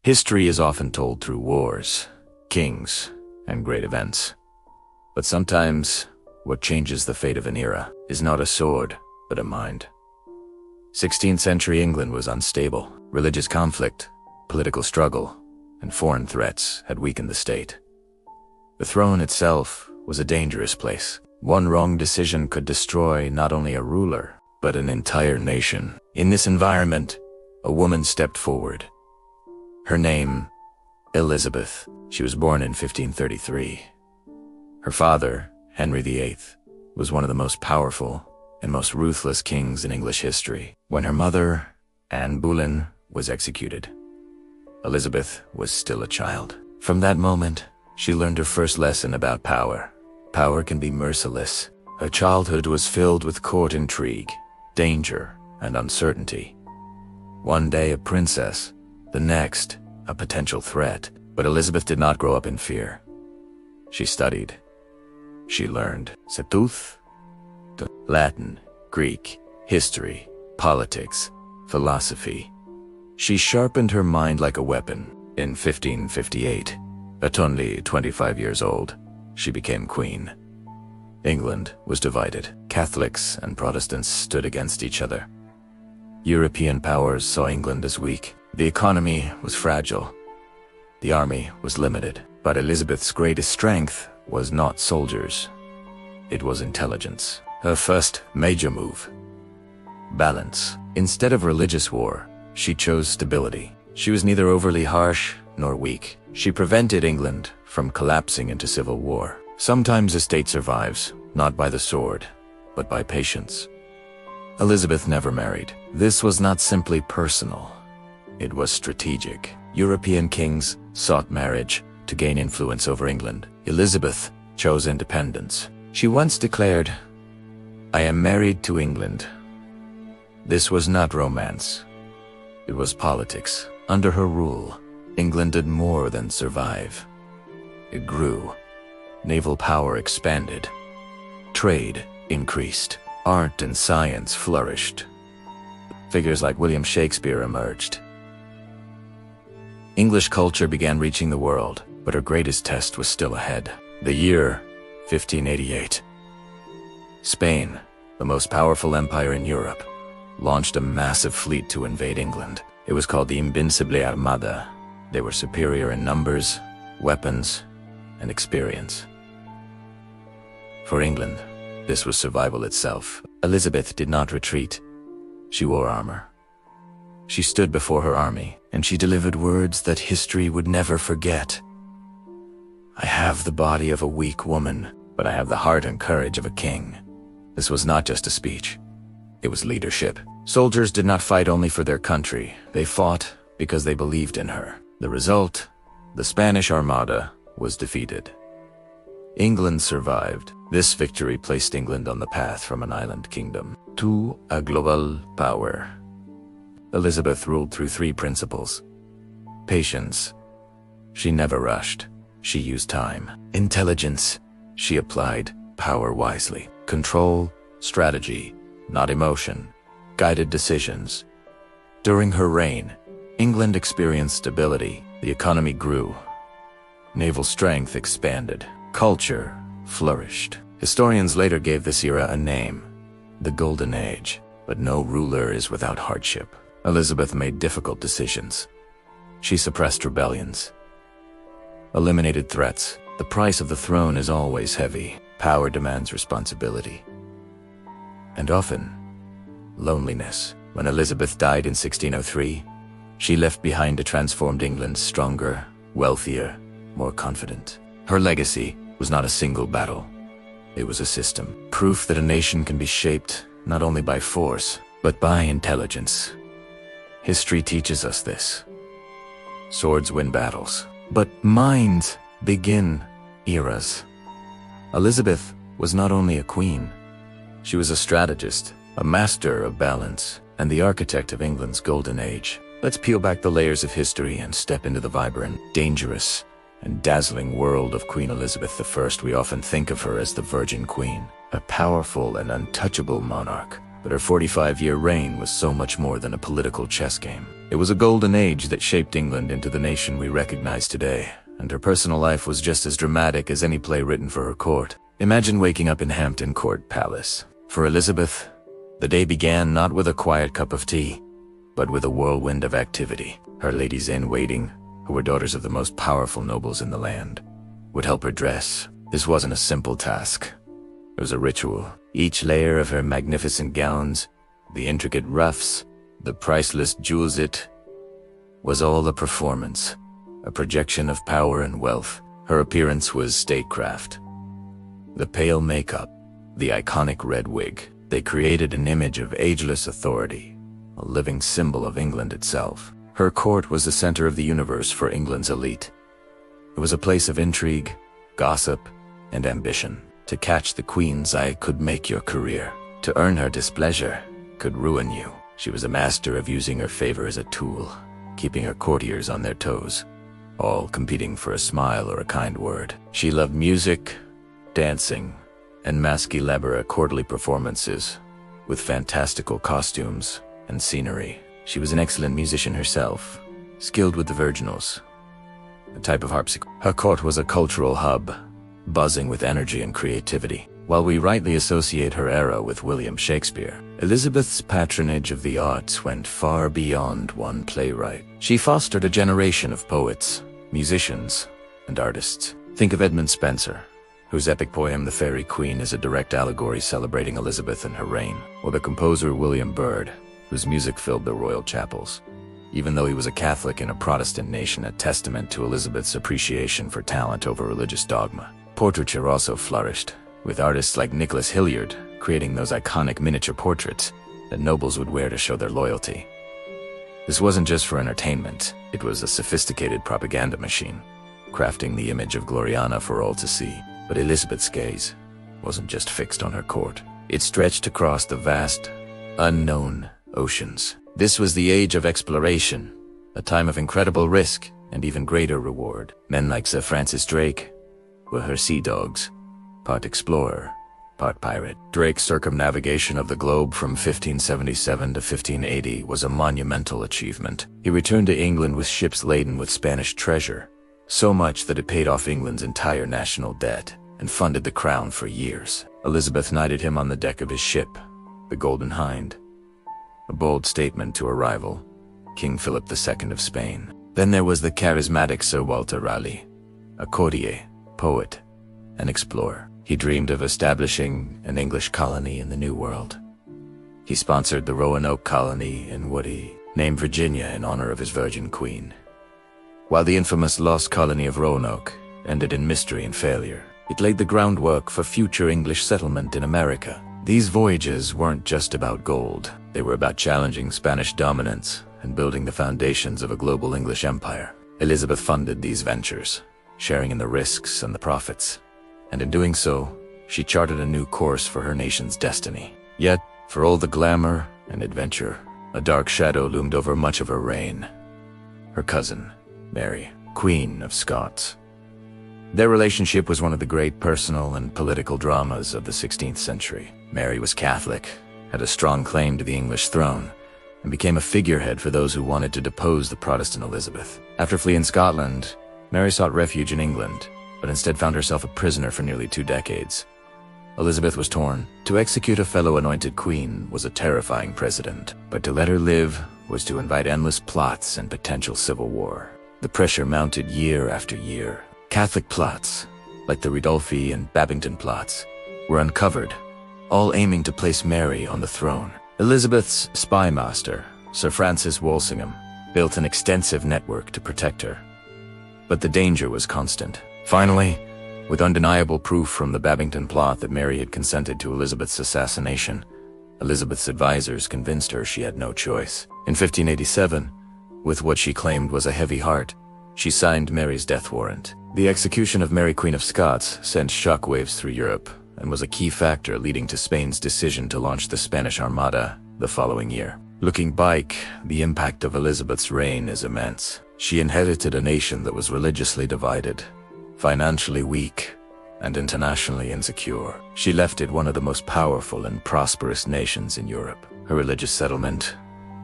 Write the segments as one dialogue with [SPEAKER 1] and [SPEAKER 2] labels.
[SPEAKER 1] History is often told through wars, kings, and great events. But sometimes, what changes the fate of an era is not a sword, but a mind. 16th century England was unstable. Religious conflict, political struggle, and foreign threats had weakened the state. The throne itself was a dangerous place. One wrong decision could destroy not only a ruler, but an entire nation. In this environment, a woman stepped forward. Her name, Elizabeth. She was born in 1533. Her father, Henry VIII, was one of the most powerful and most ruthless kings in English history. When her mother, Anne Boleyn, was executed, Elizabeth was still a child. From that moment, she learned her first lesson about power. Power can be merciless. Her childhood was filled with court intrigue, danger, and uncertainty. One day a princess, the next a potential threat. But Elizabeth did not grow up in fear. She studied. She learned Latin, Greek, history, politics, philosophy. She sharpened her mind like a weapon. In 1558, at only 25 years old, she became queen. England was divided. Catholics and Protestants stood against each other. European powers saw England as weak. The economy was fragile. The army was limited. But Elizabeth's greatest strength was not soldiers. It was intelligence. Her first major move: balance. Instead of religious war, she chose stability. She was neither overly harsh nor weak. She prevented England from collapsing into civil war. Sometimes a state survives, not by the sword, but by patience. Elizabeth never married. This was not simply personal. It was strategic. European kings sought marriage to gain influence over England. Elizabeth chose independence. She once declared, "I am married to England." This was not romance. It was politics. Under her rule, England did more than survive. It grew. Naval power expanded. Trade increased. Art and science flourished. Figures like William Shakespeare emerged. English culture began reaching the world, but her greatest test was still ahead. The year 1588. Spain, the most powerful empire in Europe, launched a massive fleet to invade England. It was called the Invincible Armada. They were superior in numbers, weapons, and experience. For England, this was survival itself. Elizabeth did not retreat. She wore armor. She stood before her army, and she delivered words that history would never forget. "I have the body of a weak woman, but I have the heart and courage of a king." This was not just a speech. It was leadership. Soldiers did not fight only for their country. They fought because they believed in her. The result, the Spanish Armada was defeated. England survived. This victory placed England on the path from an island kingdom to a global power. Elizabeth ruled through three principles: patience. She never rushed. She used time. Intelligence. She applied power wisely. Control, strategy, not emotion, guided decisions. During her reign, England experienced stability. The economy grew. Naval strength expanded. Culture flourished. Historians later gave this era a name: the Golden Age. But no ruler is without hardship. Elizabeth made difficult decisions. She suppressed rebellions, eliminated threats. The price of the throne is always heavy. Power demands responsibility. And often, loneliness. When Elizabeth died in 1603, she left behind a transformed England, stronger, wealthier, more confident. Her legacy was not a single battle. It was a system. Proof that a nation can be shaped not only by force, but by intelligence. History teaches us this. Swords win battles, but minds begin eras. Elizabeth was not only a queen. She was a strategist, a master of balance, and the architect of England's golden age. Let's peel back the layers of history and step into the vibrant, dangerous, and dazzling world of Queen Elizabeth I. We often think of her as the Virgin Queen, a powerful and untouchable monarch. But her 45-year reign was so much more than a political chess game. It was a golden age that shaped England into the nation we recognize today, and her personal life was just as dramatic as any play written for her court. Imagine waking up in Hampton Court Palace. For Elizabeth, the day began not with a quiet cup of tea, but with a whirlwind of activity. Her ladies-in-waiting, who were daughters of the most powerful nobles in the land, would help her dress. This wasn't a simple task. It was a ritual. Each layer of her magnificent gowns, the intricate ruffs, the priceless jewels, it was all a performance, a projection of power and wealth. Her appearance was statecraft. The pale makeup, the iconic red wig, they created an image of ageless authority, a living symbol of England itself. Her court was the center of the universe for England's elite. It was a place of intrigue, gossip, and ambition. To catch the Queen's eye could make your career. To earn her displeasure could ruin you. She was a master of using her favor as a tool, keeping her courtiers on their toes, all competing for a smile or a kind word. She loved music, dancing, and mask elaborate courtly performances, with fantastical costumes and scenery. She was an excellent musician herself, skilled with the virginals, a type of harpsichord. Her court was a cultural hub, buzzing with energy and creativity. While we rightly associate her era with William Shakespeare, Elizabeth's patronage of the arts went far beyond one playwright. She fostered a generation of poets, musicians, and artists. Think of Edmund Spenser, whose epic poem The Faerie Queene is a direct allegory celebrating Elizabeth and her reign, or the composer William Byrd, whose music filled the royal chapels. Even though he was a Catholic in a Protestant nation, a testament to Elizabeth's appreciation for talent over religious dogma. Portraiture also flourished, with artists like Nicholas Hilliard creating those iconic miniature portraits that nobles would wear to show their loyalty. This wasn't just for entertainment, it was a sophisticated propaganda machine, crafting the image of Gloriana for all to see. But Elizabeth's gaze wasn't just fixed on her court. It stretched across the vast, unknown oceans. This was the age of exploration, a time of incredible risk and even greater reward. Men like Sir Francis Drake were her sea dogs, part explorer, part pirate. Drake's circumnavigation of the globe from 1577 to 1580 was a monumental achievement. He returned to England with ships laden with Spanish treasure, so much that it paid off England's entire national debt and funded the crown for years. Elizabeth knighted him on the deck of his ship, the Golden Hind, a bold statement to a rival, King Philip II of Spain. Then there was the charismatic Sir Walter Raleigh, a courtier, poet, and explorer. He dreamed of establishing an English colony in the New World. He sponsored the Roanoke colony in what he named Virginia in honor of his Virgin Queen. While the infamous lost colony of Roanoke ended in mystery and failure, it laid the groundwork for future English settlement in America. These voyages weren't just about gold. They were about challenging Spanish dominance and building the foundations of a global English empire. Elizabeth funded these ventures, sharing in the risks and the profits. And in doing so, she charted a new course for her nation's destiny. Yet, for all the glamour and adventure, a dark shadow loomed over much of her reign. Her cousin, Mary, Queen of Scots. Their relationship was one of the great personal and political dramas of the 16th century. Mary was Catholic, had a strong claim to the English throne, and became a figurehead for those who wanted to depose the Protestant Elizabeth. After fleeing Scotland, Mary sought refuge in England, but instead found herself a prisoner for nearly 2 decades. Elizabeth was torn. To execute a fellow anointed queen was a terrifying precedent, but to let her live was to invite endless plots and potential civil war. The pressure mounted year after year. Catholic plots, like the Ridolfi and Babington plots, were uncovered, all aiming to place Mary on the throne. Elizabeth's spy master, Sir Francis Walsingham, built an extensive network to protect her. But the danger was constant. Finally, with undeniable proof from the Babington plot that Mary had consented to Elizabeth's assassination, Elizabeth's advisors convinced her she had no choice. In 1587, with what she claimed was a heavy heart, she signed Mary's death warrant. The execution of Mary, Queen of Scots, sent shockwaves through Europe and was a key factor leading to Spain's decision to launch the Spanish Armada the following year. Looking back, the impact of Elizabeth's reign is immense. She inherited a nation that was religiously divided, financially weak, and internationally insecure. She left it one of the most powerful and prosperous nations in Europe. Her religious settlement,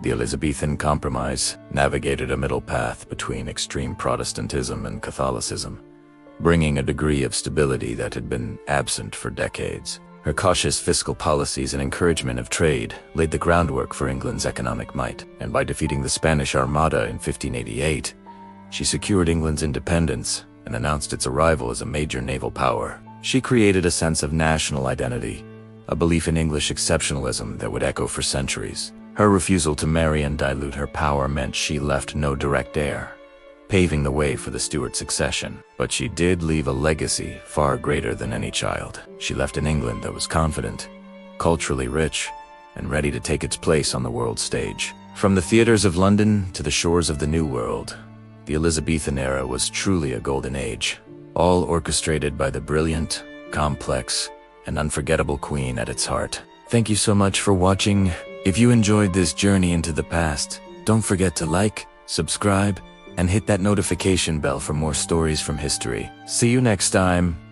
[SPEAKER 1] The Elizabethan Compromise navigated a middle path between extreme Protestantism and Catholicism, bringing a degree of stability that had been absent for decades. Her cautious fiscal policies and encouragement of trade laid the groundwork for England's economic might, and by defeating the Spanish Armada in 1588, she secured England's independence and announced its arrival as a major naval power. She created a sense of national identity, a belief in English exceptionalism that would echo for centuries. Her refusal to marry and dilute her power meant she left no direct heir, paving the way for the Stuart succession. But she did leave a legacy far greater than any child. She left an England that was confident, culturally rich, and ready to take its place on the world stage. From the theaters of London to the shores of the New World, the Elizabethan era was truly a golden age, all orchestrated by the brilliant, complex, and unforgettable queen at its heart. Thank you so much for watching. If you enjoyed this journey into the past, don't forget to like, subscribe, and hit that notification bell for more stories from history. See you next time.